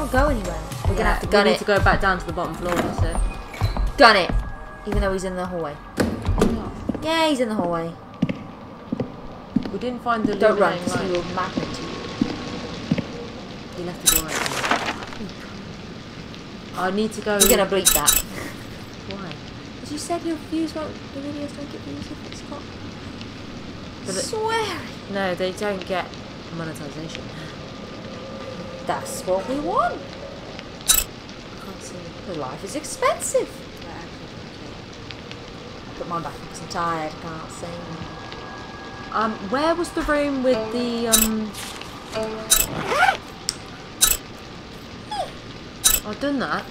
can't go anywhere. We're gonna have to gun it. We need to go back down to the bottom floor, that's it. Gun it! Even though he's in the hallway. Yeah, he's in the hallway. We didn't find the Don't run, light. because he will magnet you. He left the door open. I need to go... You're gonna bleep that. Why? Because you said your views won't... The videos don't get views if it's not... But swearing! No, they don't get monetization. That's what we want. I can't see. The life is expensive. Put mine back because I'm tired. Can't see. Where was the room with the I've done that.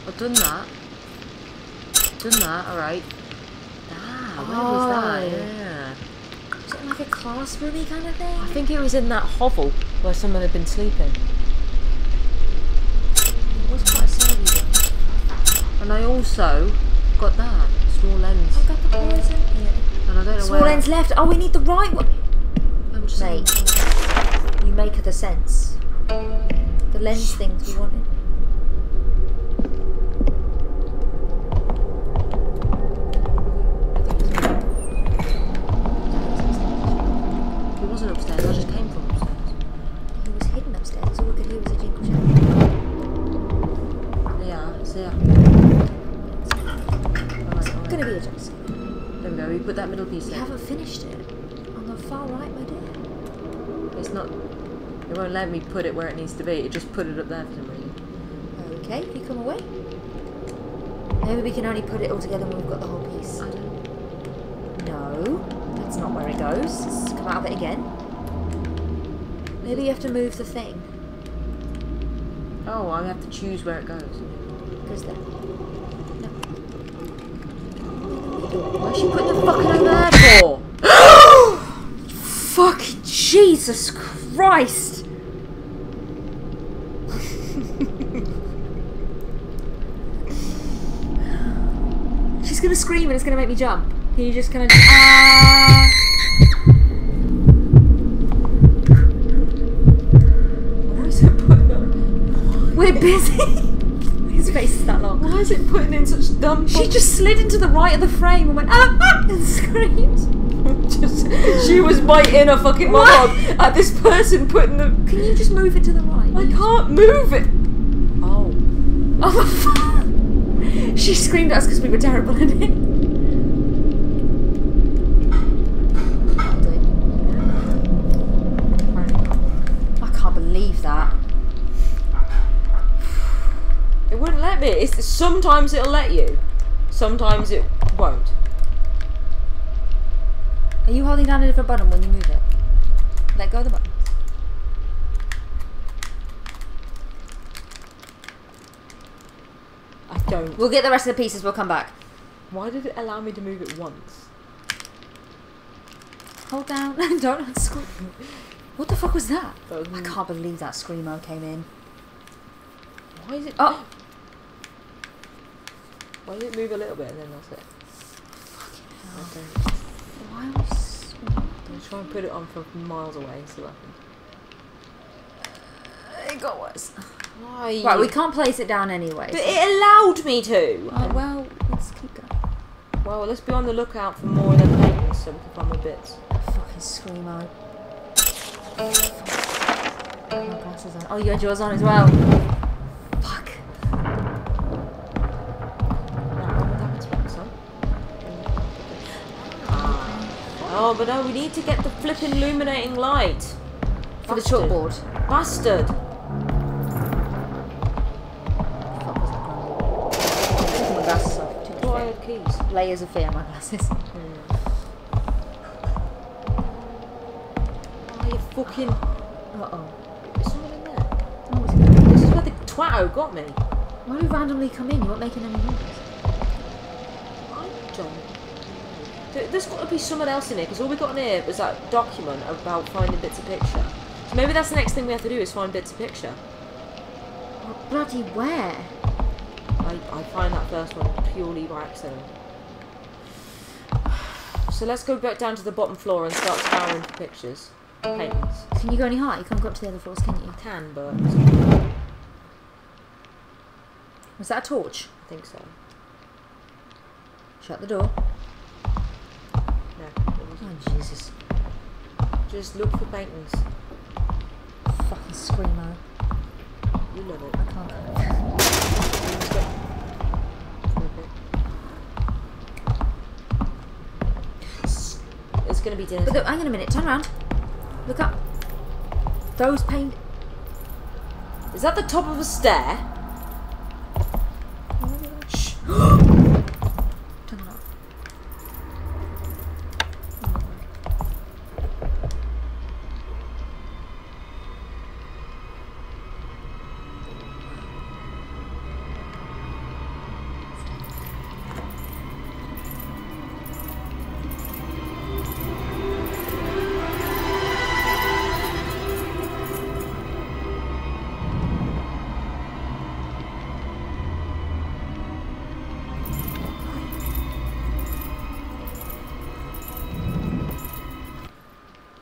I've done that. Done that. All right. Ah, where was that? Yeah. Was it like a classroomy kind of thing? I think it was in that hovel where someone had been sleeping. It was quite savvy though. And I also got that small lens. I got the poison. Yeah. And I don't know Small lens left. Oh, we need the right one. I'm just Mate, you make the sense. The lens things we wanted. He wasn't upstairs. I just came from upstairs. He was hidden upstairs. All we could hear was a jingle jangle. Yeah, it's there. It's gonna be a jump scare. There we go. We put that middle piece You in. haven't finished it. On the far right, my dear. It's not. It won't let me put it where it needs to be. It just put it up there for some reason. Okay, you come away. Maybe we can only put it all together when we've got the whole piece. I don't. No, that's not where it goes. Let's come out of it again. Maybe you have to move the thing. Oh, I have to choose where it goes. Goes there. No. Why's she putting the fucking over there for? Fucking Jesus Christ! She's gonna scream and it's gonna make me jump. Can you just kind of ah? Why is it putting up? We're busy. His face is that long. Why is it putting in such dumb? She just slid into the right of the frame and went ah, ah and screamed. She was my inner fucking monologue at this person putting the. Can you just move it to the right? I can't move it. Oh. Oh, she screamed at us because we were terrible at it. I can't believe that. It wouldn't let me. It's sometimes it'll let you, sometimes it won't. Are you holding down a different button when you move it? Let go of the button. I don't. We'll get the rest of the pieces, we'll come back. Why did it allow me to move it once? Hold down and don't unscrew. What the fuck was that? I can't believe that screamo came in. Why is it? Oh! Why did it move a little bit and then that's it? Fucking hell. I don't. Why are we so... I'll try and put it on from miles away and see what happens. It got worse. Why? Right, we can't place it down anyway. But it allowed me to! Well, let's keep going. Well, let's be on the lookout for more of them paintings so we can find more bits. Fucking screamo. Oh, my glasses on. Oh, you had yours on as well. Fuck. Oh, but no, we need to get the flipping illuminating light. For the chalkboard. Bastard. Fuck was that from? Taking my glasses off. Too much Oh, I fear. had keys. Layers of fear, my glasses. Oh, you fucking... Uh-oh. Is someone in there? Oh, This is where the twatto got me. why do you randomly come in? You weren't making any noise. I don't. There's got to be someone else in here, because all we got in here was that document about finding bits of picture. So maybe that's the next thing we have to do, is find bits of picture. Oh, bloody where? I find that first one purely by accident. So let's go back down to the bottom floor and start scouring for pictures. Paintings. Can you go any higher? You can't go up to the other floors, can you? Can, but Was that a torch? I think so. Shut the door. No, it wasn't. Oh, Jesus. Just look for paintings. Fucking screamo. You love it. I can't. It's gonna be dinner. But hang on a minute, turn around. Look up. Those paint. Is that the top of a stair? Shh. Turn it off.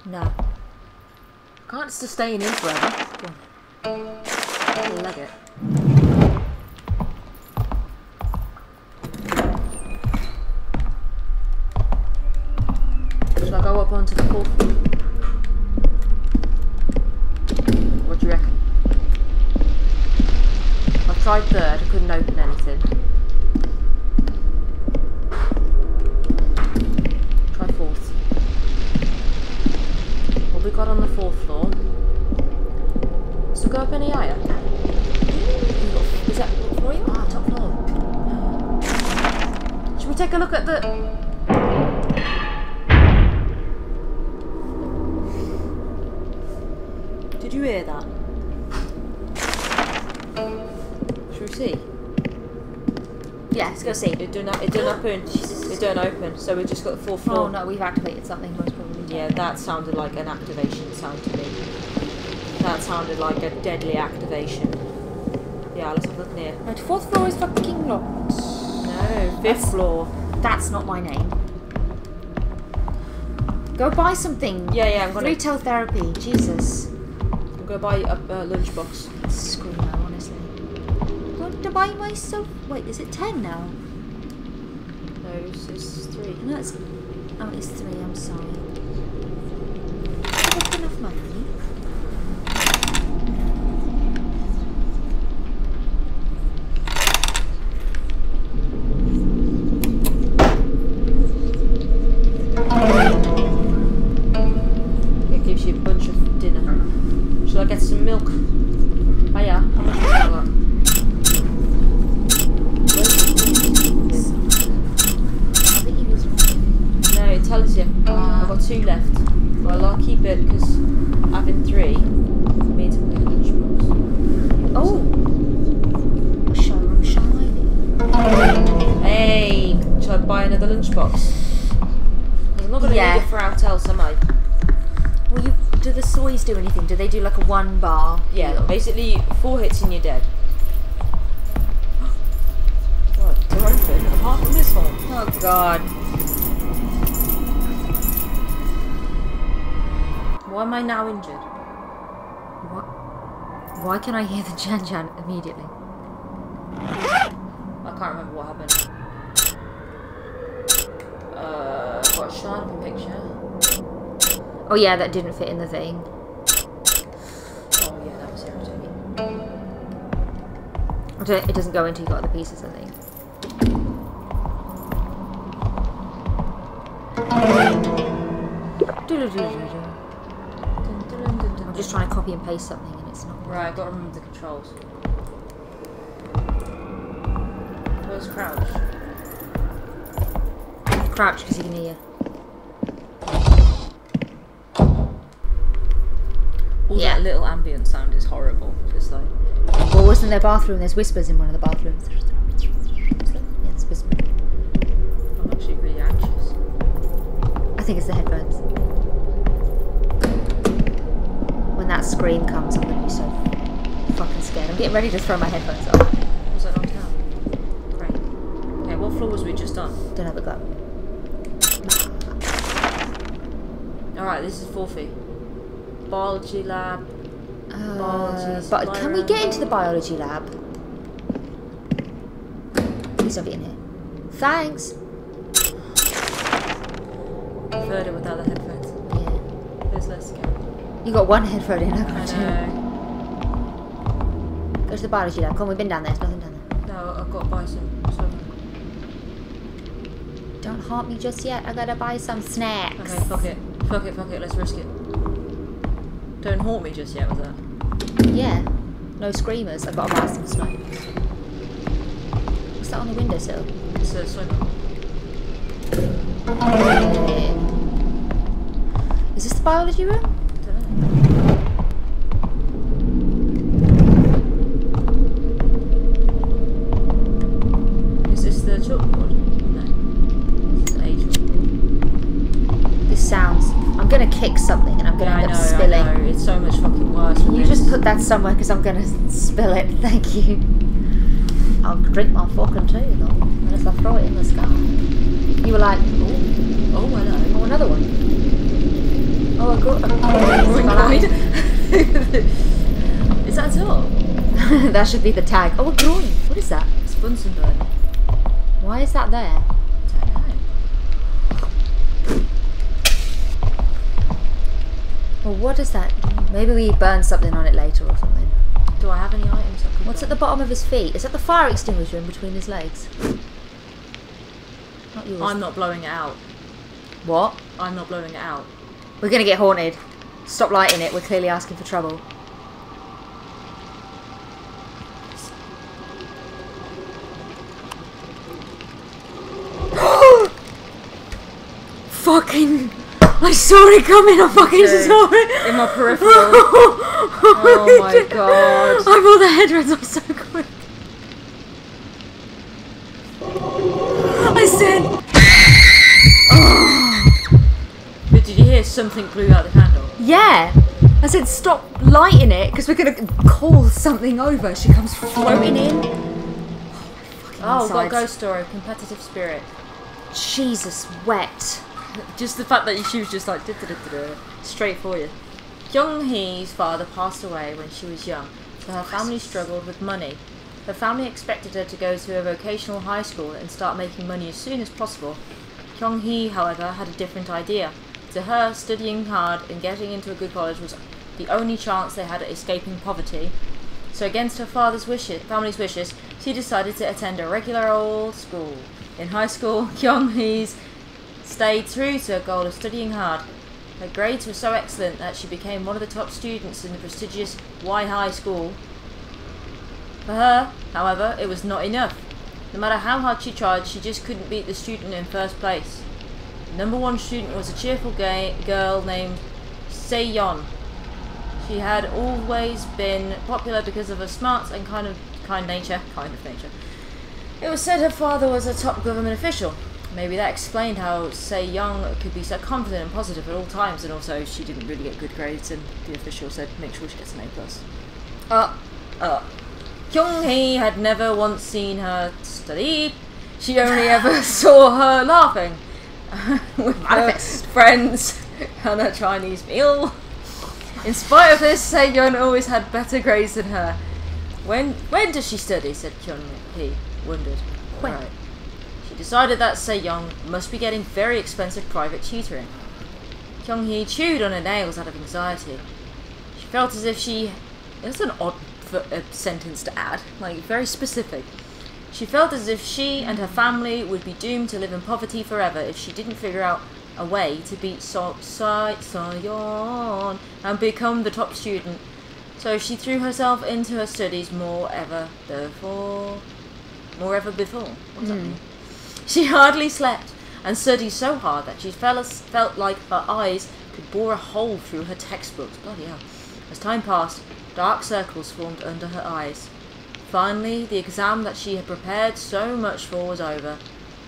No. Can't sustain in forever. Go on. Leg it. Shall I go up onto the fourth floor? What do you reckon? I've tried third, I couldn't open anything. Try fourth. What we got on the fourth floor? So go up any higher? Is that for you? Ah, top floor. Should we take a look at the... Did you hear that? Should we see? Yeah, let's go see. It don't open. It don't open. So we just got the fourth floor. Oh no, we've activated something most probably. Yeah, that sounded like an activation sound to me. That sounded like a deadly activation. Yeah, let's have a look near. Right, fourth floor is fucking locked. No, fifth floor. That's not my name. Go buy something. Yeah, I'm gonna Retail therapy. Jesus. I'm gonna buy a lunchbox. Screw now, honestly. I'm going to buy myself. Wait, is it 10 now? No, it's 3. No, it's. Oh, it's 3. I'm sorry. I've got enough money. It gives you a bunch of dinner. Shall I get some milk? Oh yeah, how much have I got? I think he was wrong. No, it tells you. I've got 2 left. Well, I'll keep it because having 3 means I'm going to lunchbox. Oh! Showroom shiny. Hey, shall I buy another lunchbox? Because I'm not going to need it for out else, am I? Well, do the soys do anything? Do they do like a 1 bar? Yeah, deal? basically 4 hits and you're dead. What? They're open, apart from this one. Oh god. Why am I now injured? What? Why can I hear the Jan immediately? I can't remember what happened. Got a sharpen picture. Oh yeah, that didn't fit in the thing. Oh yeah, that was irritating. It doesn't go until you got other pieces, I think. I'm just trying to copy and paste something and it's not. Right, I've got to remember the controls. Where's crouch? Crouch because you can hear. All that little ambient sound is horrible. Just like... Well, wasn't there a bathroom? There's whispers in one of the bathrooms. Yeah, it's whispers. I'm actually really anxious. I think it's the headphones. When that scream comes, I'm gonna be so fucking scared. I'm getting ready to throw my headphones off. Was that on town? Great. Okay, what floor was we just on? Don't have a go. Alright, this is 4 feet. biology lab. But can we get into the biology lab? Please don't get in here. Thanks. I've heard it without the headphones. Yeah. There's less go. You got one headphone in, I got I two. know. Go to the biology lab. Come on, we've been down there. There's nothing down there. No, I've got to buy some. Don't haunt me just yet. I gotta buy some snacks. Okay, fuck it. Fuck it, fuck it. Let's risk it. Don't haunt me just yet, was that? Yeah. No screamers. I've got to buy some snacks. What's that on the windowsill? It's a swimmer. Is this the biology room? I don't know. Is this the chalkboard? No. This is a chalkboard. This sounds... I'm gonna kick something and I'm gonna end up spilling. I know. It's so much fucking worse. Can you just put that somewhere because I'm gonna spill it? Thank you. I'll drink my fucking tea though, unless I throw it in the sky. You were like, oh hello. Oh, another one. Oh, a good. Is that all? That should be the tag. Oh, a groin. What is that? It's Bunsen burner. Why is that there? I don't know. Well, what is that? Maybe we burn something on it later or something. Do I have any items I could What's buy? at the bottom of his feet? Is that the fire extinguisher in between his legs? Not yours. I'm not blowing it out. What? I'm not blowing it out. We're gonna get haunted. Stop lighting it. We're clearly asking for trouble. Fucking... I saw it coming. I fucking saw it. In my peripheral. Oh my god. I pulled the headrest off so quick. I said... But did you hear something blew out the candle? Yeah. I said stop lighting it because we're going to call something over. She comes floating in. Oh, got a ghost story. Competitive spirit. Jesus, wet. Just the fact that she was just like straight for you. Kyung-hee's father passed away when she was young, so her family struggled with money. Her family expected her to go to a vocational high school and start making money as soon as possible. Kyung-hee, however, had a different idea. To her, studying hard and getting into a good college was the only chance they had at escaping poverty. So against her family's wishes, she decided to attend a regular old school. In high school, Kyung-hee's stayed true to her goal of studying hard. Her grades were so excellent that she became one of the top students in the prestigious Y High School. For her, however, it was not enough. No matter how hard she tried, she just couldn't beat the student in first place. The #1 student was a cheerful girl named Se-yeon. She had always been popular because of her smarts and kind of nature. It was said her father was a top government official. Maybe that explained how Se-yeon could be so confident and positive at all times, and also she didn't really get good grades and the official said make sure she gets an A+. Kyung-hee had never once seen her study. She only ever saw her laughing with her friends and a Chinese meal. In spite of this, Se-yeon always had better grades than her. When does she study? Said Kyung-hee, wondered. When? Right. She decided that Se-yeon must be getting very expensive private tutoring. Kyung-hee chewed on her nails out of anxiety. She felt as if she... That's an odd sentence to add, like very specific. She felt as if she and her family would be doomed to live in poverty forever if she didn't figure out a way to beat Se-yeon and become the top student. So she threw herself into her studies more ever before. What does that mean? She hardly slept and studied so hard that she felt like her eyes could bore a hole through her textbooks. Bloody hell. As time passed, dark circles formed under her eyes. Finally, the exam that she had prepared so much for was over.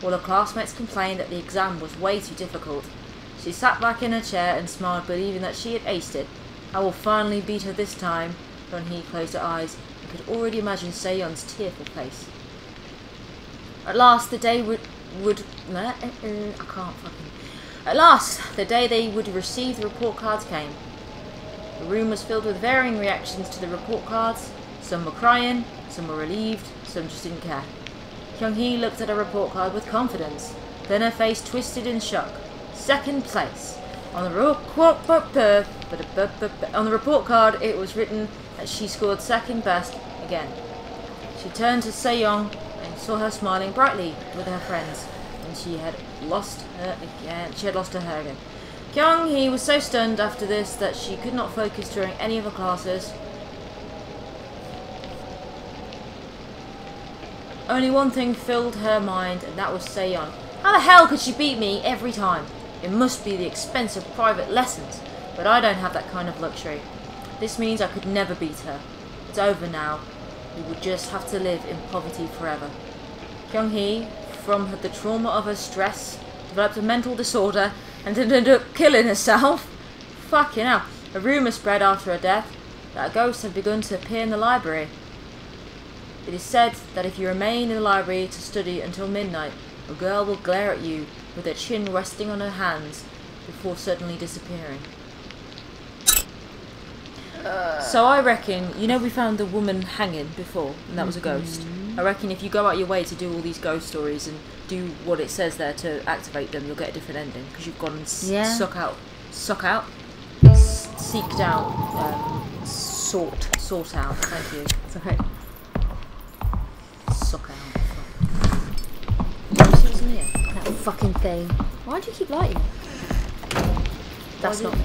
All her classmates complained that the exam was way too difficult. She sat back in her chair and smiled, believing that she had aced it. I will finally beat her this time. Kyung-hee closed her eyes and could already imagine Se-yeon's tearful face. At last, the day At last, the day they would receive the report cards came. The room was filled with varying reactions to the report cards. Some were crying, some were relieved, some just didn't care. Kyung-hee looked at her report card with confidence. Then her face twisted in shock. Second place. On the report card, it was written that she scored second best again. She turned to Se-young and saw her smiling brightly with her friends, and she had lost her again. Kyung-hee was so stunned after this that she could not focus during any of her classes. Only one thing filled her mind, and that was Se-young. How the hell could she beat me every time? It must be the expensive private lessons, but I don't have that kind of luxury. This means I could never beat her. It's over now. We would just have to live in poverty forever. Kyung-hee, from the trauma of her stress, developed a mental disorder and ended up killing herself. Fucking hell. A rumour spread after her death that a ghost had begun to appear in the library. It is said that if you remain in the library to study until midnight, a girl will glare at you with her chin resting on her hands before suddenly disappearing. So I reckon, you know we found the woman hanging before, and that was a ghost. I reckon if you go out your way to do all these ghost stories and do what it says there to activate them, you'll get a different ending, because you've gone and suck out, seeked out, sort out, thank you. Sorry. Suck out. What was in here? That fucking thing. Why do you keep lighting it? That's not me.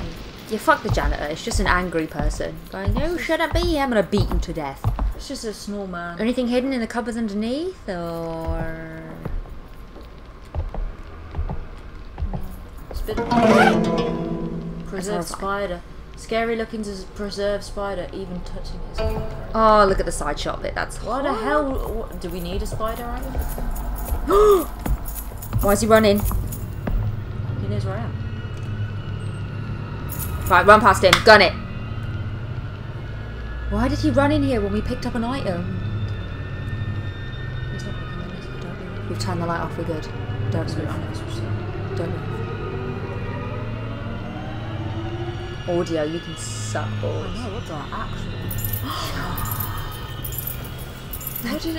Yeah, fuck the janitor. It's just an angry person going, "No, shouldn't be. I'm gonna beat you to death." It's just a snowman. Anything hidden in the cupboards underneath, or Preserved spider. Scary looking preserved spider, even touching his. Oh, look at the side shot bit. That's what the hell? Do we need a spider item? Why is he running? He knows where I am. Right, run past him. Gun it. Why did he run in here when we picked up an item? He's not going to come in, is he? Don't move. We've turned the light off. We're good. Don't move. Don't move. Audio, you can suck balls. Oh no, what the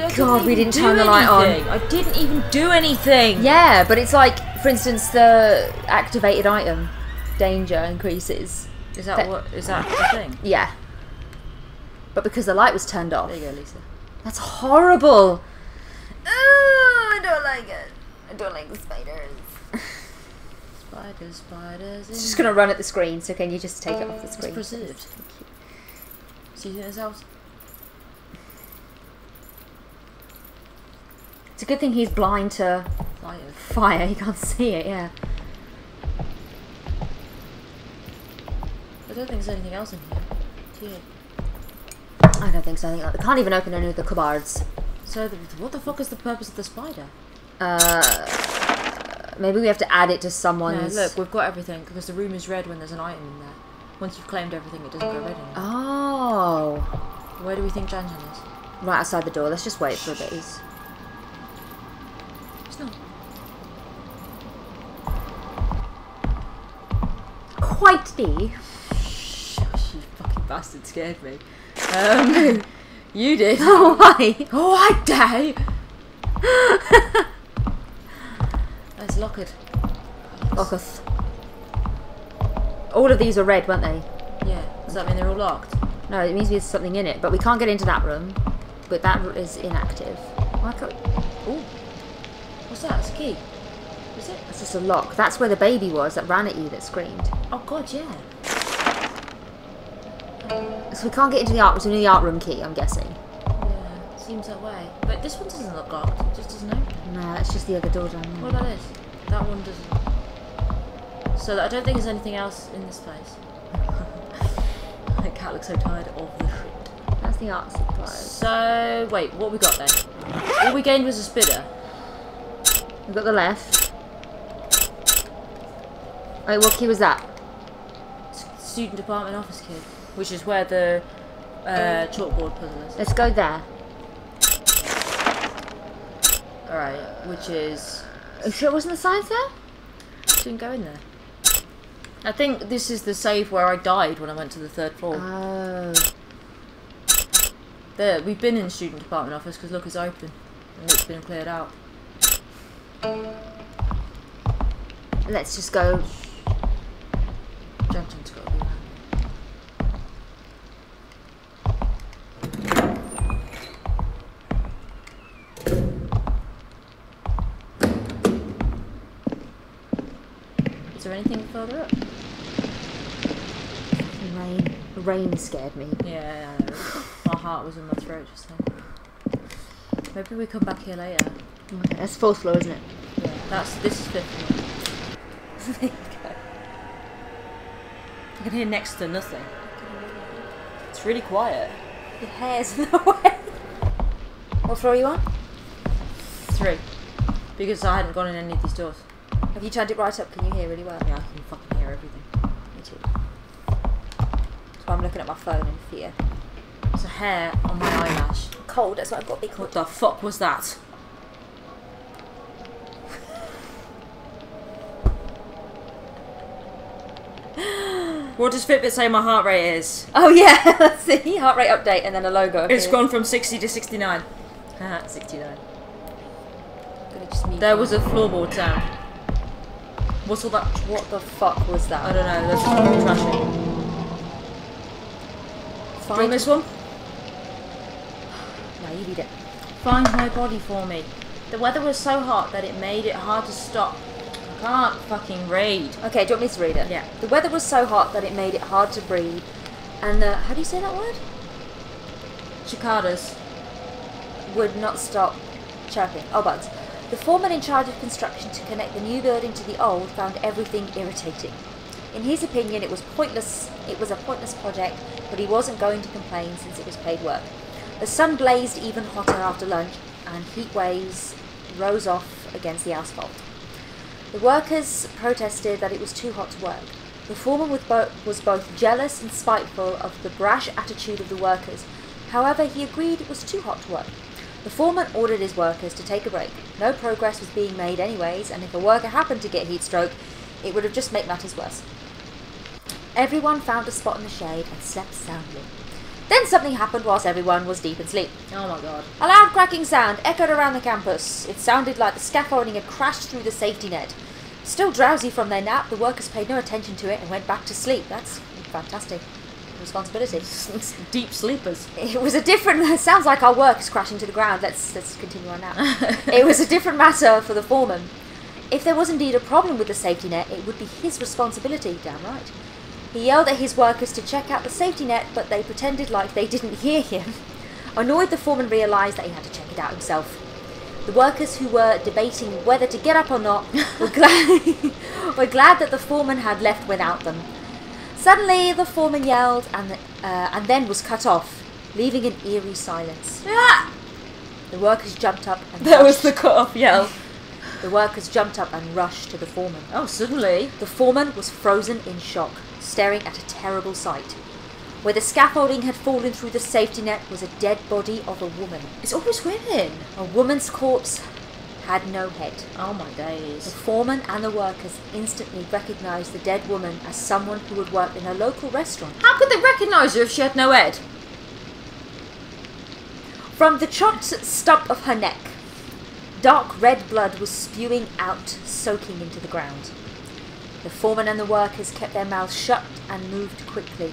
actual? God, we didn't turn the light on. I didn't even do anything. Yeah, but it's like, for instance, the activated item danger increases. Is that the thing? Yeah. But because the light was turned off. There you go, Lisa. That's horrible. Oh, I don't like it. I don't like the spiders. Spiders. It's just gonna run at the screen. So can you just take it off the screen? It's preserved. See this house? It's a good thing he's blind to fire. He can't see it. Yeah. I don't think there's anything else in here. Yeah. I don't think so. I think they can't even open any of the cupboards. So what the fuck is the purpose of the spider? Maybe we have to add it to someone's. No, look, we've got everything because the room is red when there's an item in there. Once you've claimed everything, it doesn't go red anymore. Oh. Where do we think Janjan is? Right outside the door. Let's just wait for a bit. It's not. Quite be. You fucking bastard scared me. You did. Oh, why? Oh, I die. Let's lock it. Locketh. All of these are red, weren't they? Yeah. Does that mean they're all locked? No, it means there's something in it. But we can't get into that room. But that is inactive. Why can't... Oh. What's that? It's a key. Is it? It's just a lock. That's where the baby was that ran at you that screamed. Oh god, yeah. So we can't get into the art room. So we need the art room key, I'm guessing. Yeah, seems that way. But this one doesn't look locked. It just doesn't open. No, that's just the other door down there. What about this? That one doesn't. So I don't think there's anything else in this place. The cat looks so tired of the shit. That's the art supplies. So wait, what we got then? All we gained was a spitter. We've got the left. Wait, what key was that? Student department office key, which is where the chalkboard puzzle is. Let's go there. Alright, which is... Are you sure it wasn't the signs there? Didn't go in there. I think this is the save where I died when I went to the 3rd floor. Oh. There, we've been in the student department office because look, it's open and it's been cleared out. Let's just go. Junction's got to be around. Is there anything further up? Rain. The rain scared me. Yeah, I know. My heart was in my throat just then. Maybe we come back here later. Okay, that's 4th floor, isn't it? Yeah, this is 5th floor. There you go. I can hear next to nothing. It's really quiet. Your hair's in the way. What floor are you on? 3. Because I hadn't gone in any of these doors. Have you turned it right up? Can you hear really well? Yeah, I can fucking hear everything. Me too. So I'm looking at my phone in fear. There's a hair on my eyelash. Cold, that's what I've got to be cold. What the fuck was that? What does Fitbit say my heart rate is? Oh yeah, let's see. Heart rate update and then a logo. It's gone from 60 to 69. 69. There was a floorboard sound. What's all that? What the fuck was that? I don't know. There's some trashing. Do you want this one? No, you read it. Find my body for me. The weather was so hot that it made it hard to stop. I can't fucking read. Okay, do you want me to read it? Yeah. The weather was so hot that it made it hard to breathe. And how do you say that word? Cicadas. Would not stop chirping. Oh, bugs. The foreman in charge of construction to connect the new building to the old found everything irritating. In his opinion, it was pointless. It was a pointless project, but he wasn't going to complain since it was paid work. The sun blazed even hotter after lunch, and heat waves rose off against the asphalt. The workers protested that it was too hot to work. The foreman was both jealous and spiteful of the brash attitude of the workers. However, he agreed it was too hot to work. The foreman ordered his workers to take a break. No progress was being made anyways, and if a worker happened to get heat stroke, it would have just made matters worse. Everyone found a spot in the shade and slept soundly. Then something happened whilst everyone was deep in sleep. Oh my god. A loud cracking sound echoed around the campus. It sounded like the scaffolding had crashed through the safety net. Still drowsy from their nap, the workers paid no attention to it and went back to sleep. That's fantastic responsibility. Deep sleepers. It was a different... Sounds like our work is crashing to the ground. Let's continue on now. It was a different matter for the foreman. If there was indeed a problem with the safety net, it would be his responsibility. Damn right. He yelled at his workers to check out the safety net, but they pretended like they didn't hear him. Annoyed, the foreman realised that he had to check it out himself. The workers, who were debating whether to get up or not, were glad that the foreman had left without them. Suddenly, the foreman yelled and then was cut off, leaving an eerie silence. Ah! The workers jumped up and That was the cut-off yell. The workers jumped up and rushed to the foreman. Oh, suddenly. The foreman was frozen in shock, staring at a terrible sight. Where the scaffolding had fallen through the safety net was a dead body of a woman. It's always women. A woman's corpse had no head. Oh my The days. foreman and the workers instantly recognised the dead woman as someone who had worked in a local restaurant. How could they recognise her if she had no head? From the chopped stump of her neck, dark red blood was spewing out, soaking into the ground. The foreman and the workers kept their mouths shut and moved quickly.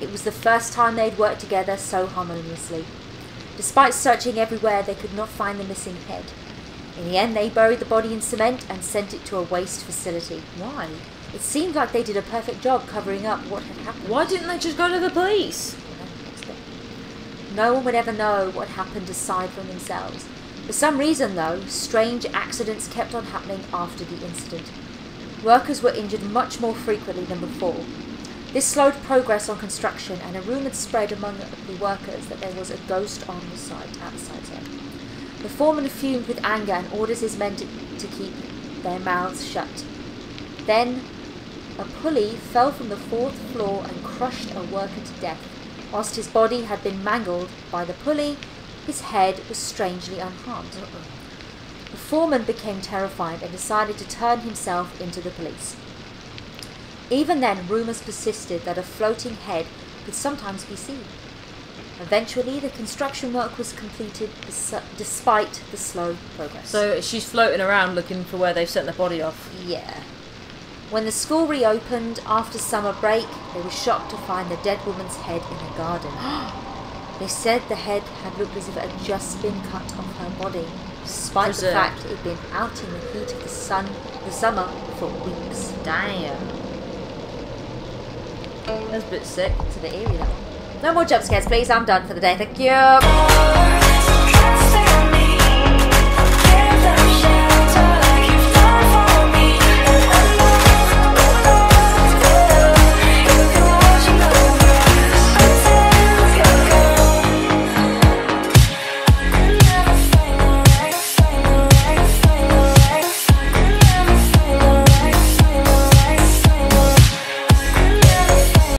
It was the first time they'd worked together so harmoniously. Despite searching everywhere, they could not find the missing head. In the end, they buried the body in cement and sent it to a waste facility. Why? It seemed like they did a perfect job covering up what had happened. Why didn't they just go to the police? No one would ever know what happened aside from themselves. For some reason, though, strange accidents kept on happening after the incident. Workers were injured much more frequently than before. This slowed progress on construction, and a rumour spread among the workers that there was a ghost on the site, at the site. The foreman fumed with anger and orders his men to keep their mouths shut. Then a pulley fell from the 4th floor and crushed a worker to death. Whilst his body had been mangled by the pulley, his head was strangely unharmed. The foreman became terrified and decided to turn himself into the police. Even then, rumours persisted that a floating head could sometimes be seen. Eventually, the construction work was completed despite the slow progress. So she's floating around looking for where they've sent the body off. Yeah. When the school reopened after summer break, they were shocked to find the dead woman's head in the garden. They said the head had looked as if it had just been cut off her body, despite the fact it had been out in the heat of the summer for weeks. Damn. That's a bit sick. It's a bit eerie, that one. No more jump scares, please. I'm done for the day. Thank you.